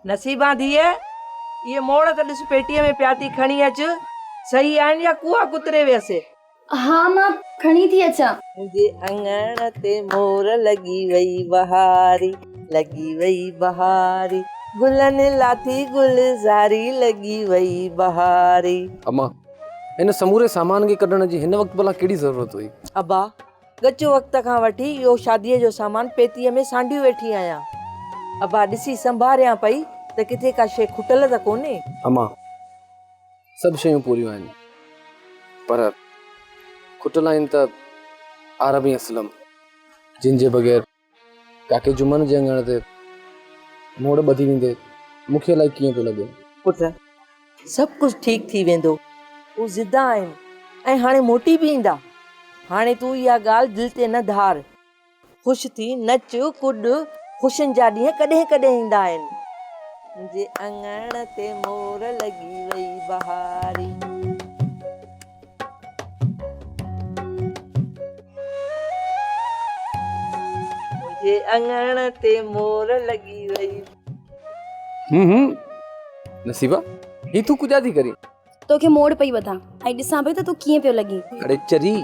नसीबा धीअ ये मोड़ त ॾिस पेटीअ में पिया थी खणी अच सही आहिनि या कुआ कुतरे वियसि। हाँ मां खणी थी अचां। मुंहिंजे अंगण ते मोर लॻी वई बहारी लॻी वई बहारी गुलनि लाथी गुलज़ारी लॻी वई बहारी। अम्मा इन समूरे सामान खे कढण जी हिन वक़्तु भला कहिड़ी ज़रूरत हुई? अबा गच वक़्त खां वठी इहो शादीअ जो सामान पेतीअ में सांढियो वेठी आहियां। अबा ॾिसी संभारियां पई त किथे का शइ खुटल त कोन्हे। अम्मा सभु शयूं पूरियूं आहिनि पर खुटल आहिनि त आरबी असलम जिन जे बग़ैर काके जुमन जे अंगण ते मोड़ ॿधी वेंदे मूंखे अलाए कीअं पियो लॻे। पुट सभु कुझु ठीकु थी वेंदो। हू ज़िदा आहिनि ऐं हाणे मोटी बि ईंदा। हाणे तूं इहा ॻाल्हि दिलि ते न धार। ख़ुशि थी नच कुॾ ख़ुशियुनि जा ॾींहं कॾहिं कॾहिं ईंदा आहिनि। मुंहिंजे अंगण ते मोर लॻी वई बहारी। मुंहिंजे अंगण ते मोर लॻी वई। नसीबा ही तू कुझा थी करी? तोखे मोड़ पई वधां ऐं ॾिसां पई त तूं कीअं पियो लॻी। अरे चरी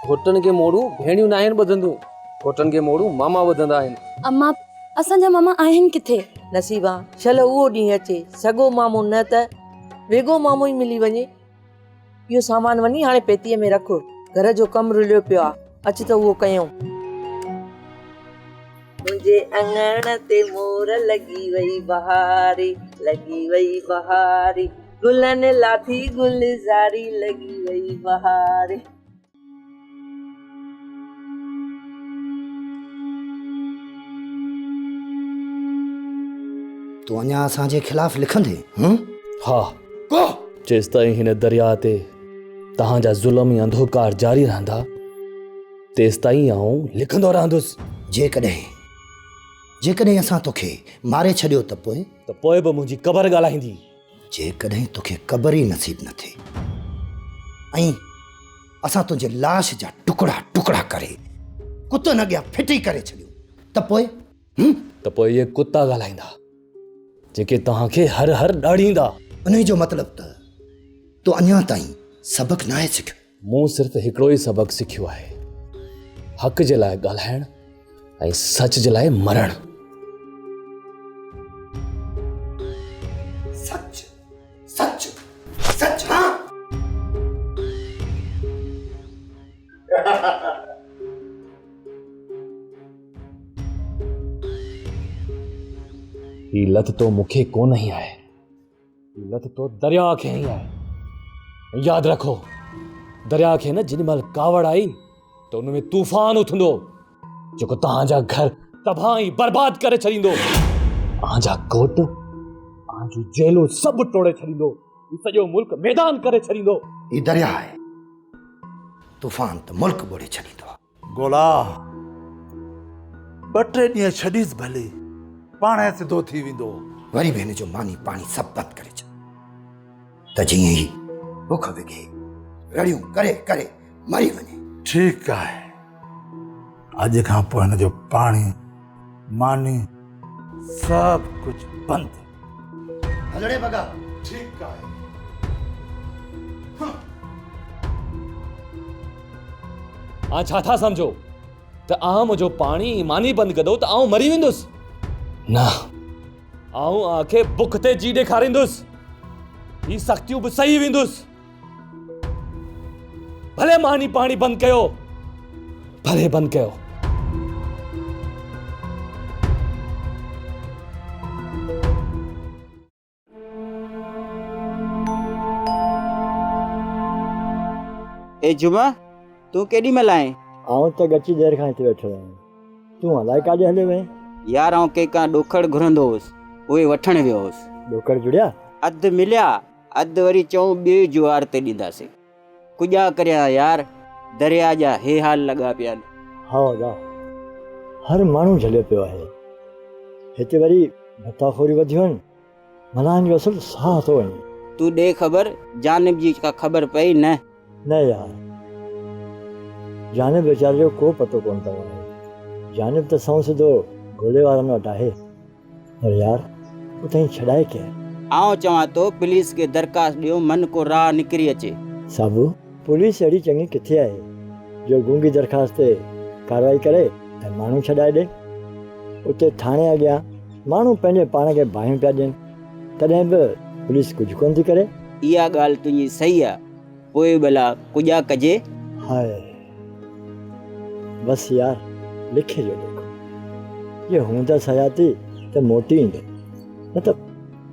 घोटनि खे मोड़ू भेणियूं न आहिनि ॿधंदियूं, घोटनि खे मोड़ू मामा ॿधंदा आहिनि। अम्मा असांजा मामा आहिनि किथे? नसीबा छल उहो ॾींहुं अचे सॻो मामो न त वेगो मामो ई मिली वञे। इहो सामान वञी हाणे पेतीअ में रख। घर जो कमु रुलियो पियो आहे अच त उहो कयूं। मुंहिंजे अंगण ते मोर लॻी वई बहारी लॻी वई बहारी गुलनि लाथी गुलज़ारी लॻी वई बहारी। तूं अञा असांजे खिलाफ़ लिखंदे? हा जेसि ताईं हिन दरिया ते तव्हांजा ज़ुल्म या अंधोकार जारी रहंदा तेसि ताईं आऊं लिखंदो रहंदुसि। जेकॾहिं असां तोखे मारे छॾियो त पोइ बि मुंहिंजी क़बर ॻाल्हाईंदी। जेकॾहिं तोखे क़बर ई नसीब न थिए ऐं असां तुंहिंजे लाश जा टुकड़ा टुकड़ा करे कुतनि अॻियां फिटी करे छॾियो त पोइ इहे कुता ॻाल्हाईंदा जेके तव्हांखे हर हर ॾाढ़ींदा। उन जो मतिलबु त तूं अञा ताईं सबक़ु नाहे सिखियो। मूं सिर्फ़ु हिकिड़ो ई सबक़ु सिखियो आहे, हक़ जे लाइ ॻाल्हाइण ऐं सच जे लाइ मरण। सच सच सच। हाँ ही लत तो मूंखे कोन ही आहे, ही लत तो दरिया खे ही आहे। यादि रखो दरिया खे न जेॾीमहिल कावड़ आई त उन में तूफ़ान उथंदो जेको तव्हांजा घर तबाह ऐं बर्बाद करे छॾींदो। तव्हांजा घोट तव्हांजूं जेलूं सभु टोड़े छॾींदो, सॼो मुल्क मैदान करे छॾींदो। ही दरिया आहे, तूफ़ान त मुल्क ॿोड़े छॾींदो। गोला 2-3 ॾींहं छॾीस भले पाण सिधो थी वेंदो। वरी बि हिन जो मानी पाणी सभु बंदि करे छॾ त जीअं ई बुख विघे रड़ियूं करे करे मरी वञे। ठीकु आहे, अॼु खां पोइ हिन जो पाणी मानी सभु कुझु बंदि। हलड़े बगा। ठीकु आहे। छा था सम्झो त मुंहिंजो पाणी मानी बंदि कंदो त आउं मरी वेंदुसि? न, आउं आखे बुख ते जी ॾेखारींदुसि। ही सख़्तियूं बि सही वेंदुसि। भले मानी पाणी बंदि कयो, भले बंदि कयो। ए जुमा तूं केॾी महिल आहीं? आउं त गची देर खां हिते वेठो आहियां। तूं अलाए काॾे हलियो वएं? यार आउं कंहिंखां ॾोखड़ घुरंदो हुउसि, उहे वठण वियो हुउसि। ॾोखड़ जुड़िया? अधु मिलिया, अधु वरी चऊं ॿिए जुआर ते ॾींदासीं। कुॼा करियां यार, दरिया जा हे हाल लॻा पिया आहिनि। हा दा, हर माण्हू झलियो पियो आहे। हिते वरी भताखोरी वधियूं आहिनि, मल्हान जो असुलु साह थो वञे। तूं ॾे ख़बर, जानिब जी का ख़बर पई न? न यार, जानिब वीचारे जो को पतो कोन पियो आहे। जानिब त सौ सिधो घोड़े वारनि वटि आहे। पर यार उतां छॾाए के आउं चवां थो पुलिस खे दरख़्वास्त ॾियो, मन को राह निकिरी अचे। साबू पुलिस अहिड़ी चङी किथे आहे जो गूंगी दरख़्वास्त ते कार्रवाई करे ऐं माण्हू छॾाए ॾे। उते थाणे अॻियां माण्हू पंहिंजे पाण खे बाहियूं पिया ॾियनि, तॾहिं बि पुलिस कुझु कोन थी करे। इहा ॻाल्हि तुंहिंजी सही आहे, पोइ भला कुॼा कजे। हाय बसि यार लिखे जो देखो, ये हूंदसि हयाती त मोटी ईंदे, न त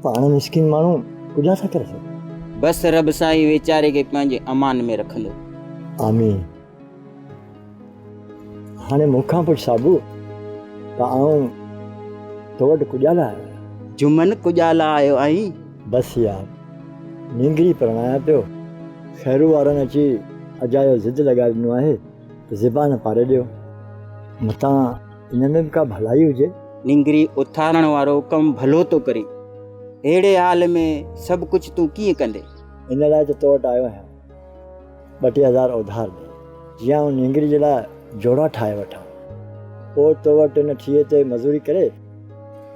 पाण मिस्किन माण्हू कुझा था करे सघे। बसि रब साईं वीचारे खे पंहिंजे अमान में रखंदो। आमीन। हाणे मूंखां पुछ साबू, त आऊं तो वटि कुॼाला आहियां। जुमन कुॼाला आयो आहीं? बसि यार निंगरी परणाया पियो, खैरू वारनि अची अजायो ज़िद लॻाए ॾिनो आहे त ज़बान पारे ॾियो, मतां इन में बि का भलाई हुजे। निंगरी उथारण वारो कमु भलो थो करे, अहिड़े हाल में सभु कुझु तूं कीअं कंदे? इन लाइ त तो वटि आयो आहियां, 2-3 हज़ार उधार ॾे, जीअं आउं निंगरी जे लाइ जोड़ा ठाहे वठां, पोइ तो वटि इन ठीए ते मज़ूरी करे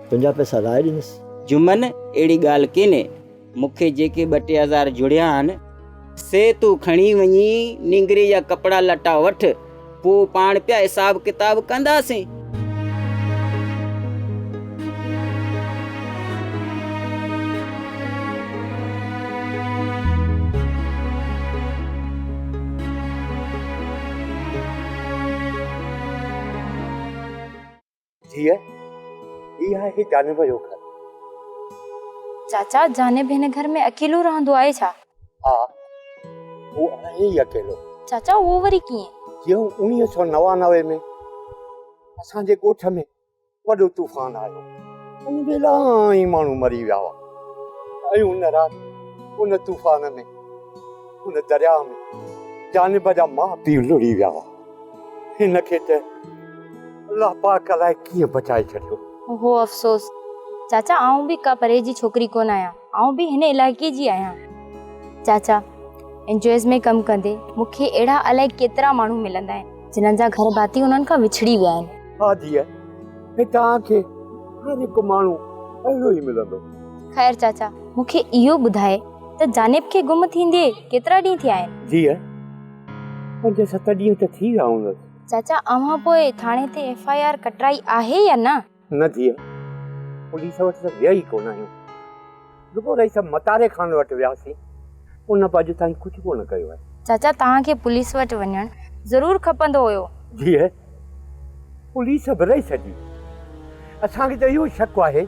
तुंहिंजा पैसा लाहे ॾींदुसि। जुमन अहिड़ी ॻाल्हि कोन्हे, मूंखे जेके 2-3 हज़ार जुड़िया आहिनि से तूं खणी वञी निंगरी जा कपिड़ा लटा वठि, पोइ पाण पिया हिसाब किताब कंदासीं। धीअ, इहा आहे जानब जो घर। चाचा जानिब हिन घर में अकेलो रहंदो आहे छा? हा, वो आहे ई अकेलो। चाचा वो वरी कीअं? जो 1999 में असांजे ॻोठ में वॾो तूफ़ान आयो, उन में इलाही माण्हू मरी विया हुआ। ऐं उन राति उन तूफ़ान में उन दरिया में जानब जा माउ पीउ लुड़ी विया हुआ। हिन खे त अल्लाह पाक अलाए कीअं बचाए छॾियो। ओहो अफ़सोस। चाचा आऊं बि का परे जी छोकिरी कोन आहियां, आऊं बि हिन इलाइक़े जी आहियां। चाचा एनजीओएस में कमु कंदे मूंखे अहिड़ा अलाए केतिरा माण्हू मिलंदा आहिनि जिन्हनि जा घर भाती उन्हनि खां विछड़ी विया आहिनि। हा धीअ, तव्हांखे हर हिकु माण्हू अहिड़ो ई मिलंदो। ख़ैर चाचा मूंखे इहो ॿुधाए त जानिब खे गुम थींदे केतिरा ॾींहं थिया आहिनि? धीअ 5-7 ॾींहं त थी विया हूंदसि। चाचा अव्हां पोइ थाणे ते FIR कटराई आहे या न? न धीअ, पुलिस वटि त विया ई कोन आहियूं, रुगो रही सभु मतारे खान वटि वियासीं, उन अॼु ताईं कुझु कोन कयो आहे। चाचा तव्हांखे पुलिस वटि वञणु ज़रूरु खपंदो हुयो। धीअ, पुलिस बि रही सॼी, असांखे त इहो शक आहे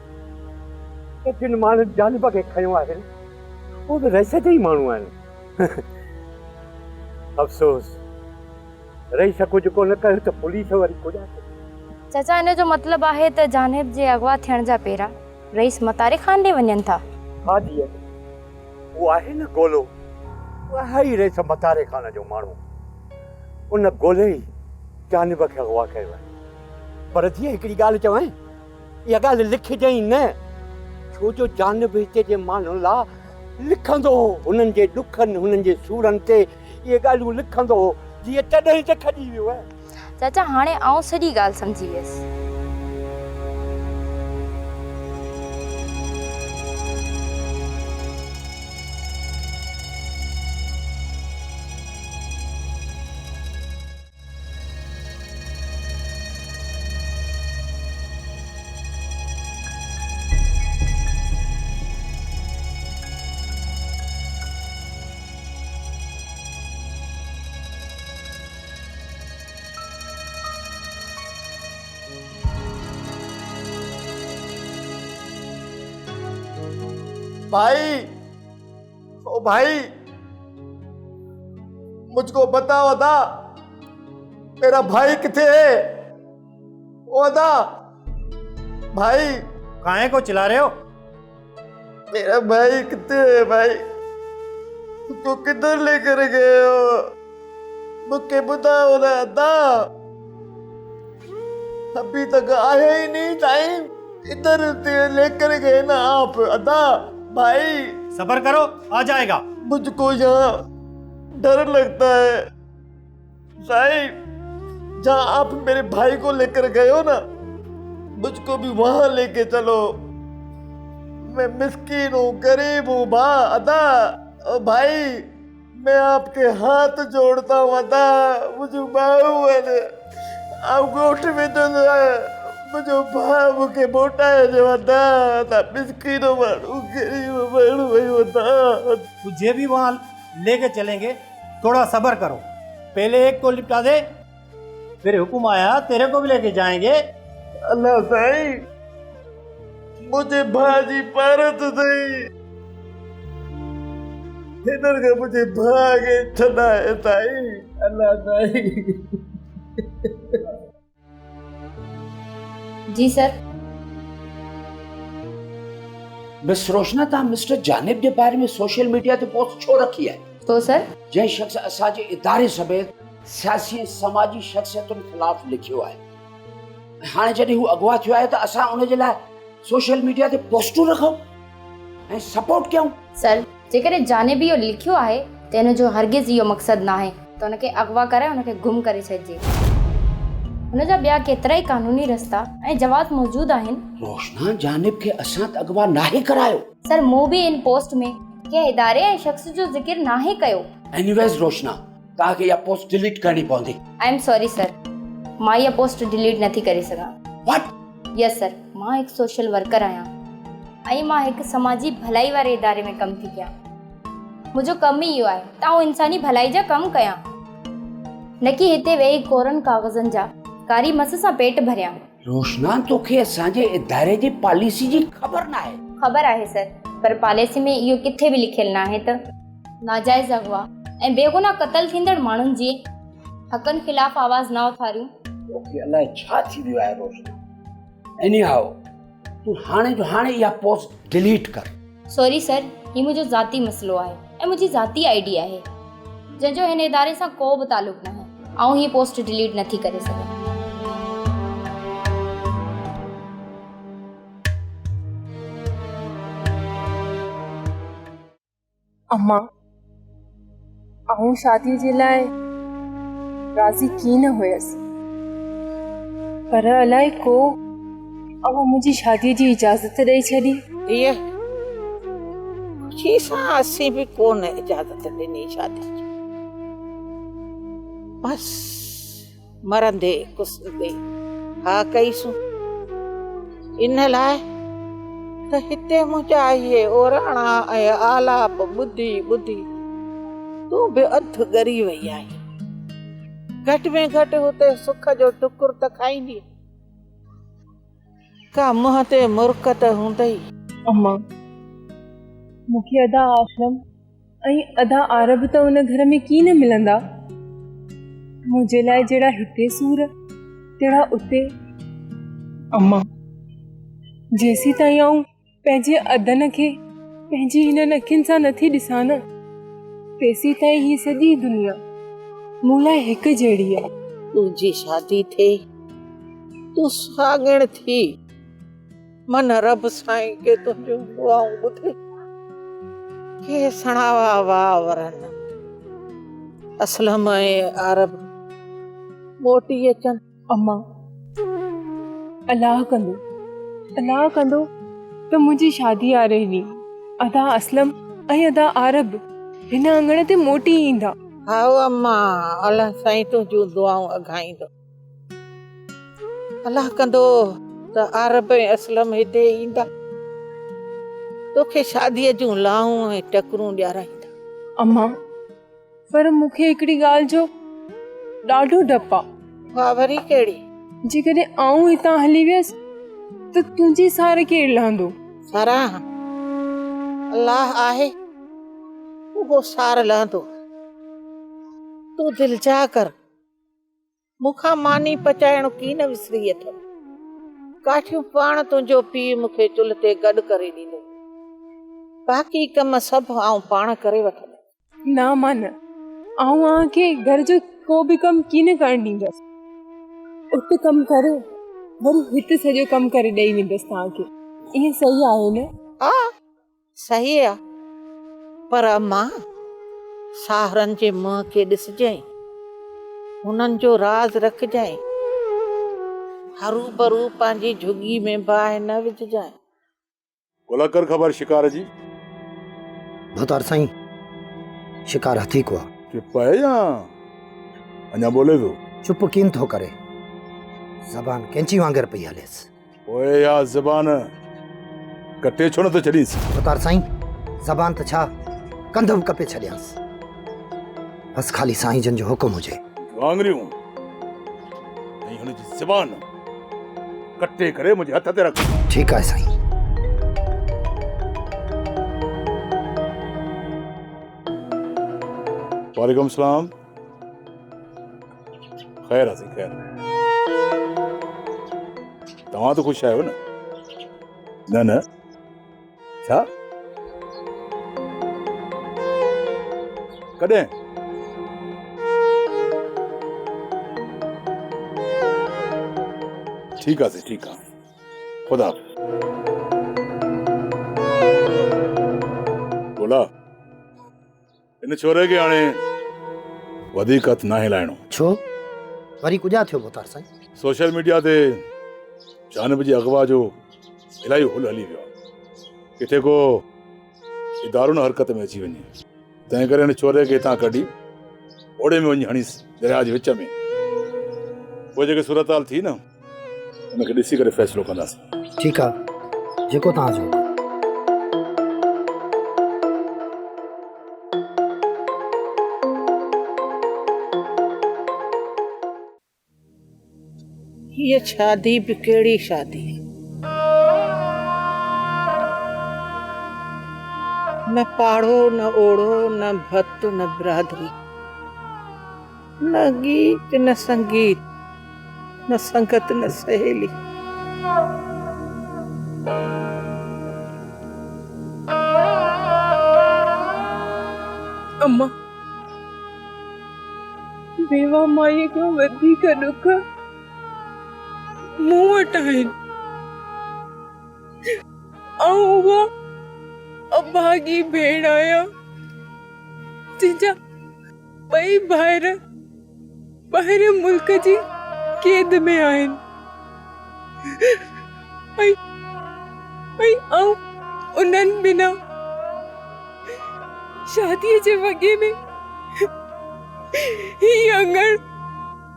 त जिन माण्हुनि जानब खे खयो आहे उहे बि रही सॼा ई माण्हू आहिनि। अफ़सोस रही कुझु कोन कयो त पुलिस वरी कुझु। चाचा इन जो मतिलबु आहे त जानिब जे अगवा थियण जा पहिरां रईस मतारे खान ॾे वञनि था। हा धीअ, उहो आहे न गोलो, उहा ई रही मतारे खान जो माण्हू, उन गोले ई जानब खे अगवा कयो आहे। पर धीअ हिकिड़ी ॻाल्हि चवां, इहा ॻाल्हि लिखिजांइ न, छो जो जानब हिते जे माण्हुनि लाइ लिखंदो हो, हुननि जे ॾुखनि हुननि जे सूरनि ते इहे ॻाल्हियूं लिखंदो हो, जीअं तॾहिं त खॼी वियो आहे। चाचा हाणे आउं सॼी ॻाल्हि सम्झी वियसि। भाई, ओ भाई, मुझको बताओ अदा, मेरा भाई किथे है? ओ अदा, भाई। काहे को चिल्ला रहे हो? मेरा भाई किथे है भाई? तो किधर लेकर गए हो? मुझे बताओ ना अदा, अभी तक आया ही नहीं टाइम, इधर लेकर गए ना आप अदा। भाई सब्र करो, आ जाएगा। मुझको यहाँ डर लगता है साहिब, जहाँ आप मेरे भाई को लेकर गए हो ना, मुझको भी वहां लेके चलो। मैं मिस्कीन हूँ, गरीब हूँ माँ। अदा ओ भाई, मैं आपके हाथ जोड़ता हूँ अदा, मुझे माऊ है, आप गोठ में तो मुझे भाव के मोटा है जो अदा, अदा मिस्कीन मारू, गरीब मारू भाई अदा। तुझे भी वहाँ लेके चलेंगे, थोड़ा सब्र करो, पहले एक को निपटा दे, फिर हुक्म आया तेरे को भी लेके जाएंगे। अल्लाह भाई, मुझे भाजी पारत दई, इधर का मुझे भागे छना है ताई। अल्लाह भाई। जी सर। मिस रोशना, तव्हां मिस्टर जानिब जे बारे में सोशल मीडिया ते पोस्ट छो रखी है? तो सर जंहिं शख़्स असांजे इदारे समेत सियासी ऐं समाजी शख़्सियतुनि ख़िलाफ़ लिखियो आहे, हाणे जॾहिं हू अगवा थियो आहे त असां उन जे लाइ सोशल मीडिया ते पोस्टूं रखूं ऐं सपोर्ट कयूं? सर, जेकॾहिं जानिब इहो लिखियो आहे त हिन जो हरगिज़ इहो मक़सदु न आहे त हुनखे अगवा करे हुनखे गुम करे छॾिजे। हुनजा ॿिया केतिरा ई कानूनी रस्ता ऐं जवाब मौजूदु आहिनि। रोशना, जानिब खे असां त अगवा नाहे करायो। सर, मूं बि इन पोस्ट में कंहिं इदारे ऐं शख़्स जो ज़िक्र नाहे कयो। एनीवेज़ रोशना, तव्हांखे इहा पोस्ट डिलीट करणी पवंदी। आई एम सॉरी सर, मां इहा पोस्ट डिलीट नथी करे सघां। व्हाट? यस सर, मां हिकु सोशल वर्कर आहियां ऐं मां हिकु समाजी भलाई वारे इदारे में कमु थी कयां। मुंहिंजो कमु ई इहो आहे त आउं इंसानी भलाई जा कमु कयां, न कि हिते वेही कोरनि कागज़नि जा कारी मस सां पेट भरियां। रोशना, तोखे असांजे इदारे जी पॉलिसी जी ख़बर न आहे? ख़बर आहे सर, पर पॉलिसी में इहो किथे बि लिखियलु न आहे त नाजाइज़ अगवा ऐं बेगुनाह क़तल थींदड़ माण्हुनि जी हक़नि ख़िलाफ़ आवाज़ न उथारियूं। तोखे अलाए छा थी वियो आहे रोशना। एनी हाउ, तूं हाणे जो हाणे इहा पोस्ट डिलीट कर। सॉरी सर, हीउ मुंहिंजो ज़ाती मसइलो आहे ऐं मुंहिंजी ज़ाती आईडी आहे जंहिंजो हिन इदारे सां को बि तालुक़ु न आहे। ऐं हीअ पोस्ट डिलीट नथी करे सघां। अम्मा, आउं शादी जे लाइ राज़ी कीन हुयसि, पर अलाए को अऊं मुंहिंजी शादीअ जी इजाज़त ॾेई छॾी। इहा ख़ुशी सां असीं बि कोन इजाज़त ॾिनी शादी जी, बसि मरंदे कुसंदे हा कईसूं। इन लाइ त हिते मुंहिंजा इहे ओराणा ऐं आलाप ॿुधी ॿुधी तूं बि अधु ॻरी वई आहीं। घटि में घटि हुते सुख जो टुकुर त खाईंदी, का मुंहं ते मुर्क त हूंदई। अम्मा, मूंखे अदा आश्रम ऐं अदा आरब त उन घर में कीन मिलंदा। मुंहिंजे लाइ जहिड़ा हिते सूर तहिड़ा उते। अम्मा, जेसीं ताईं आऊं पंहिंजे अदन खे पंहिंजी हिननि अखियुनि सां नथी ॾिसां न, तेसीं ताईं ही सॼी दुनिया मूं लाइ हिकु जहिड़ी आहे। तुंहिंजी शादी थिए, तूं साॻिण थी, मन रब साईं के तुंहिंजूं दुआऊं ॿुधे, के सणावा वाह वरन असलम ऐं आरब मोटी अचनि। अम्मा, अलाह कंदो त मुंहिंजी शादी आ रही अदा असलम ऐं अदा आरब हिन आंगण ते मोटी ईंदा। हाओ अम्मा, अलाह साईं तुंहिंजूं दुआऊं अघाईंदो। अलाह कंदो त आरब ऐं असलम हिते ईंदा, तोखे शादीअ जूं लाऊं ऐं टकरूं ॾियाराईंदा। अम्मा, पर मूंखे हिकिड़ी ॻाल्हि जो ॾाढो डपु आहे। वाह, वरी कहिड़ी? जेकॾहिं आऊं हितां हली वियसि त तुंहिंजी सार केरु लहंदो? सराह अल्लाह आहे, उहो सार लहंदो। तूं दिलि जा कर, मूंखां मानी पचाइण की न विसरी अथमि। काठियूं पाण तुंहिंजो पीउ मूंखे चुल्ह ते गॾु करे ॾींदो, बाक़ी कम सभु आऊं पाण करे वठंदमि। न मन, आऊं आंखे घर जो को बि कमु कीन करणु ॾींदसि। उते कमु करे वरी हिते सॼो कमु करे ॾेई वेंदसि तव्हांखे। इहे सही आहे न? हा, सही आहे, पर अम्मा साहुरनि जे मुंहं खे ॾिसजांइ, हुननि जो राज़ रखजांइ, हरू भरू पंहिंजी झुगी में बाहि न विझजांइ। बोला कर ख़बर शिकार जी। भतार साईं शिकार हथी को चुप है या अञा बोले तो? चुप कीन थो करे, ज़बान कैंची वांगर पई हलेस। ओए या ज़बान कटे छो न तो छड़ीस। भतार साईं ज़बान त छा कंध बि कपे छॾियांसि, बस खाली साईं जन जो हुकुम हुजे। वांगरियूं नहीं हुन जी ज़बान कटे करे मुझे हथ ते रख। ठीक है साईं। वालेकुम सलाम। खैर है खैर। तव्हां तो खुश आयो न? न छा कॾहिं? ठीक आहे ठीक आहे, खुदा बोला इन छोरे के हाणे वधीक हथ न हिलाइणो। छो वरी कुझा थियो भतार साईं? सोशल मीडिया ते जानब जी अगवा जो इलाही हुल हली वियो आहे, किथे को इदारो न हरकत में अची वञे, तंहिं करे हिन छोरे खे हितां कढी ओड़े में वञी हणीस दरिया जे विच में। पोइ जेके सूरत हाल थी न उनखे ॾिसी करे फ़ैसिलो कंदासीं। ठीक आहे जेको तव्हां जो। ये शादी भी केड़ी शादी है, न पाड़ो न ओड़ो न भत्त न बिरादरी, न गीत न संगीत न संगत न सहेली। अम्मा बेवा माई को वधीक दुख मूं वटि आहिनि, ऐं उहा अभागी भेण आहियां जिंजा ॿई ॿाहिरि मुल्क जी कैद में आहिनि, ऐं उन्हनि बिना शादीअ जे वॻे में ही अंगण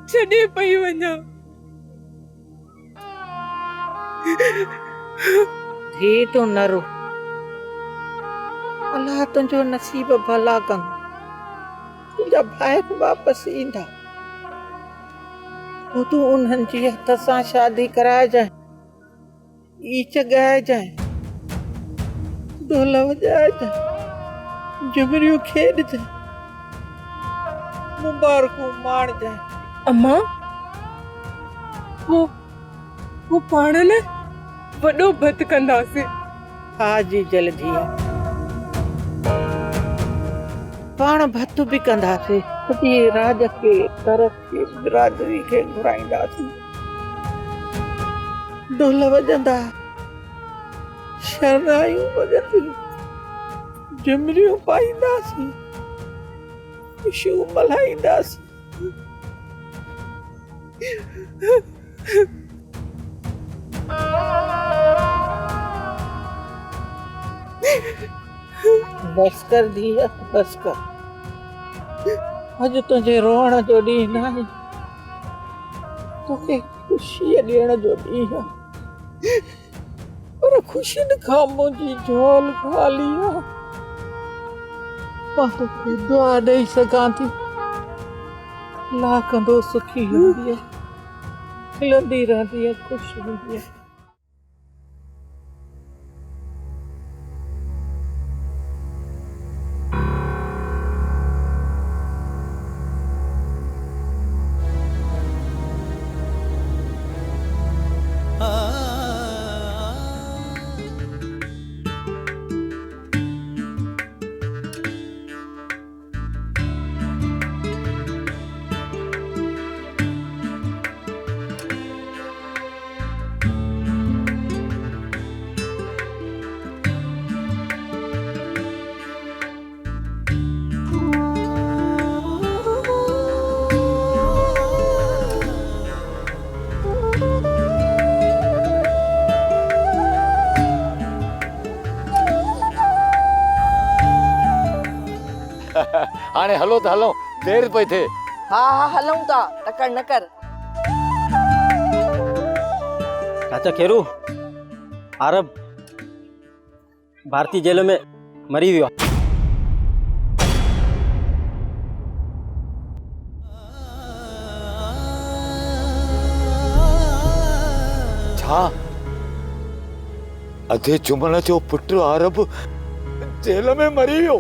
छॾे पई वञा। धी तो न रो, अल्लाह तुंहिंजो नसीब भला कंदो, तुंहिंजा भाइर वापसि ईंदा, तो तूं उन्हनि जी हथ सां शादी कराइजांइ, ईच ॻाइजांइ, ढोल वॼाइजांइ, जुगरियूं खेॾजांइ, मुबारकूं माणजांइ। अम्मा वो पाण न वॾो भत कंदासीं। हा जी जल्दी पाण भत बि कंदासीं, सॼे राज खे तरफ़ खे बिरादरी खे घुराईंदासीं, ढोल वॼंदा, शहनाइयूं वॼंदियूं, झुमरियूं पाईंदासीं, ख़ुशियूं मल्हाईंदासीं। बस कर दिया, बस कर, अज तुझे रोण जो ॾींहुं न आहे, तोखे ख़ुशी ॾियण जो ॾींहुं आहे, पर ख़ुशियुनि खां मुंहिंजी झोल ख़ाली आहे। मां तोखे दुआ ॾेई सघां थी, लाकंदो सुखी हूंदी आहे, खिलंदी रहंदी आहे, ख़ुशि हूंदी आहे। हलो त हलो, देर पई थिए। हाँ हाँ हलूं था, टकर न कर। चाचा खेरू, आरब भारतीय जेल में मरी वियो। छा अधे चुमण जो पुट आरब जेल में मरी वियो?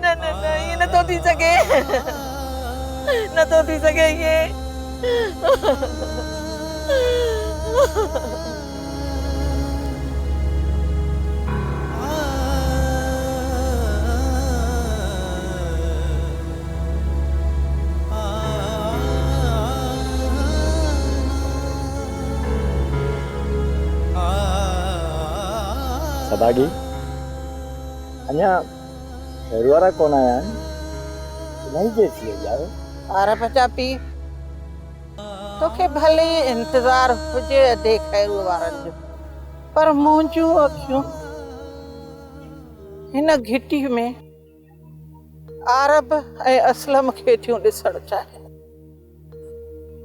न न न ये न तो थी सके, न तो थी सके ये। सभागी अञा घर वारा कोन आया आहिनि, नहीं जेसी यार। आरब जा पी तोखे भले ही इंतजार हुजे अधे खैर वारनि जो, पर मुंहिंजूं अखियूं हिन घिटी में आरब ऐं असलम खे थियूं ॾिसण चाहिनि।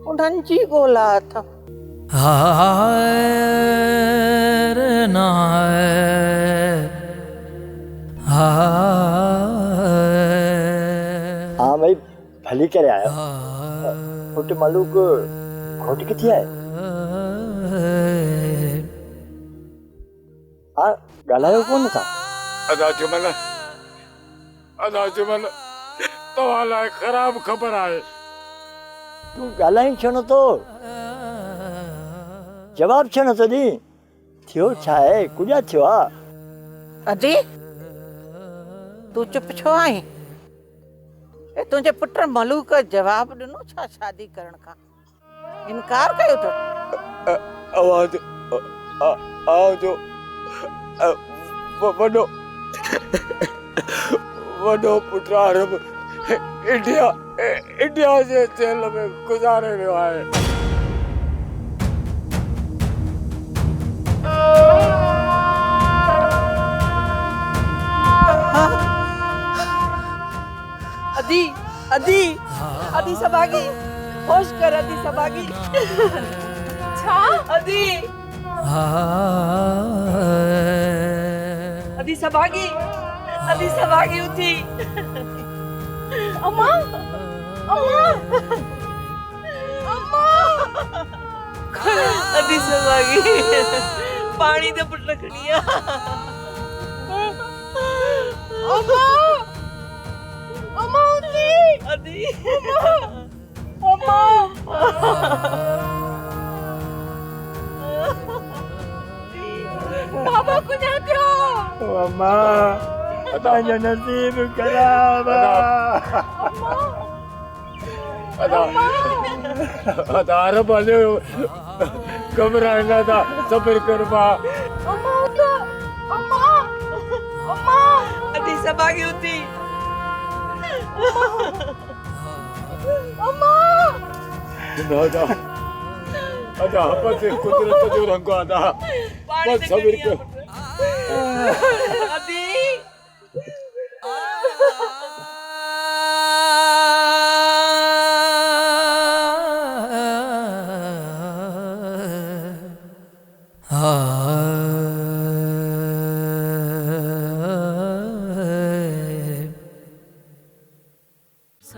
उन्हनि जी ॻोल्हा अथमि। हाँ भाई भली करे आयो। पुट मलूक घोट किथे आहे? हाँ ॻाल्हायो कोन था? अदा जुमन तव्हां लाइ ख़राब ख़बर आहे। तूं ॻाल्हाई छो नथो? जवाब छो नथो ॾी? थियो छा आहे? कुॾा थियो आहे? अदी तू चुप छो आई? तुंहिंजे पुट मलूक जवाब ॾिनो छा शादी करण खां? इनकार कयो तो? आवाज़ वॾो पुट आरब इंडिया जे जेल में गुज़ारे वियो आहे। अदी अदी अदी सभागी, होश कर अदी सभागी। छा अदी? अदी सभागी, अदी सभागी उठी। अम्मा अम्मा अम्मा अदी सभागी पानी दे पुट रखनिया। अम्मा अम्मा उठी। अदी अम्मा बाबा को ना थियो। अम्मा तव्हांजो नसीब ख़राब आहे। अदा आरब हलियो, घबराइना था, सब्र कर मां। अम्मा अदी सभागी उठी। अम्मा अदा बस कुदरत जो रंग अदा, बस सब्र कर। अदी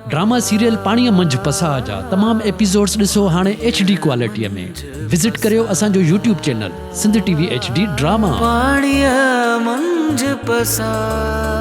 ड्रामा सीरियल पाणीअ मंझि पसाह जा तमाम एपिसोड्स ॾिसो हाणे HD क्वालिटीअ में। विज़िट करियो असांजो YouTube channel Sindh TV HD drama. पाणीअ मंझि पसाह।